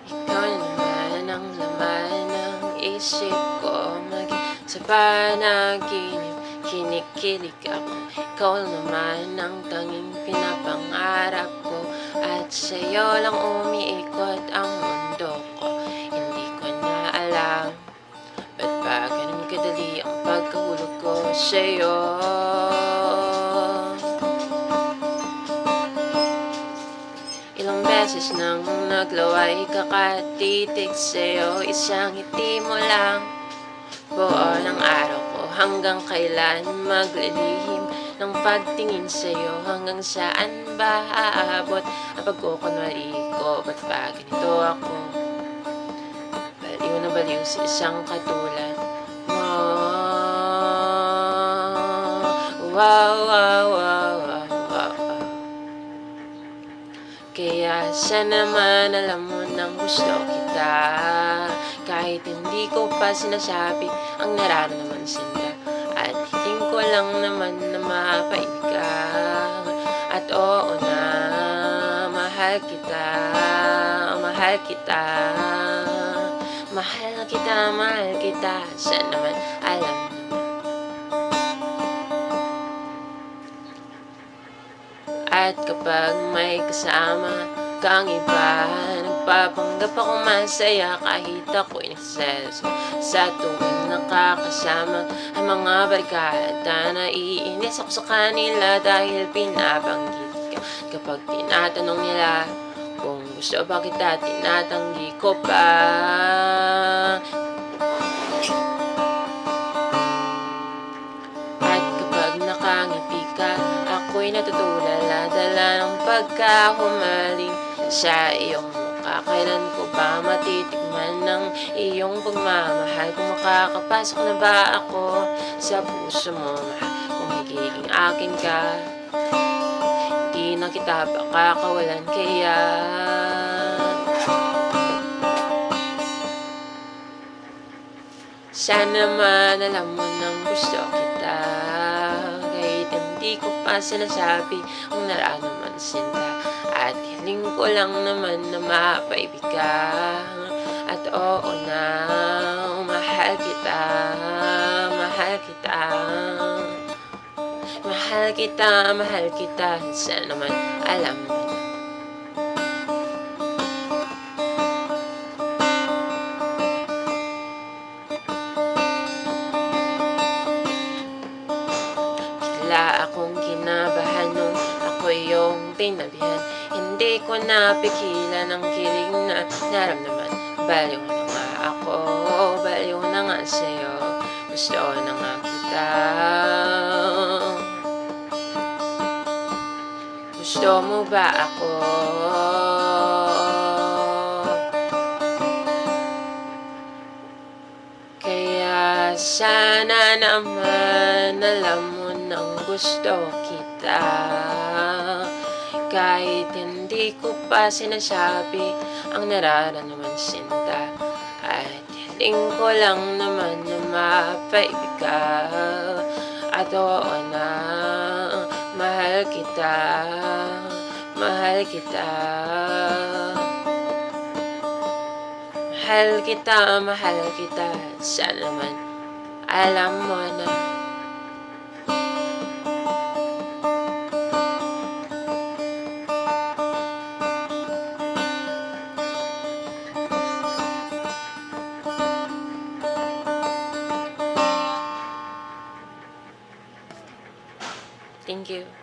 Ikaw naman ang laman ng isip ko, maging sa panaginip kinikilig ako. Ikaw naman ang tanging pinapangarap ko, at sa'yo lang umiikot ang mundo ko. Hindi ko na alam ba't ba ganun kadali ang pagkahulog ko sa'yo. Ilang beses nang naglaway kakatitig sa'yo, isang ngiti mo lang buo ng araw ko. Hanggang kailan maglilihim ng pagtingin sa'yo, hanggang saan ba aabot ang pagkukunwari ko? Ba't ba ganito ako? Baliw na baliw sa isang katulad mo. Wow, wow, wow, wow, wow. Kaya sana naman alam mo nang gusto kita, kahit hindi ko pa sinasabi ang nararamdaman sinta. At hiling ko lang naman na mapaibig ka. At oo na, mahal kita, mahal kita, mahal kita, mahal kita. Sana naman alam mo. At kapag may kasama kang iba, nagpapanggap akong masaya kahit ako'y nagseselos. Sa tuwing nakakasama ang mga barkada, naiinis ako sa kanila dahil pinabanggit ka. Kapag tinatanong nila kung gusto ba kita, tinatanggi ko pa. At kapag nakangiti ka, ako'y natutulala, dala ng pagkahumaling sa iyong mukha. Kailan ko ba matitikman ng iyong pagmamahal? Kung makakapasok na ba ako sa puso mo, mahal? Kung magiging akin ka, hindi na kita pakakawalan. Kaya sana naman alam mo nang gusto kita, kahit hindi ko pa sinasabi ang nararamdaman sinta. At hiling ko lang naman na mapaibig ka. At oo na, mahal kita, mahal kita, mahal kita, mahal kita. Sana naman alam mo na. Bigla akong kinabahan nung ako yung tinabihan. Hindi ko napigilan ang kilig na naramdaman. Baliw na nga ako, baliw na nga sa'yo. Gusto na nga kita. Gusto mo ba ako? Kaya sana naman alam mo nang gusto kita, kahit hindi ko pa sinasabi ang nararamdaman sinta. At hiling ko lang naman na mapaibig ka. At oo na, mahal kita, mahal kita, mahal kita, mahal kita. Sana naman alam mo na. Thank you.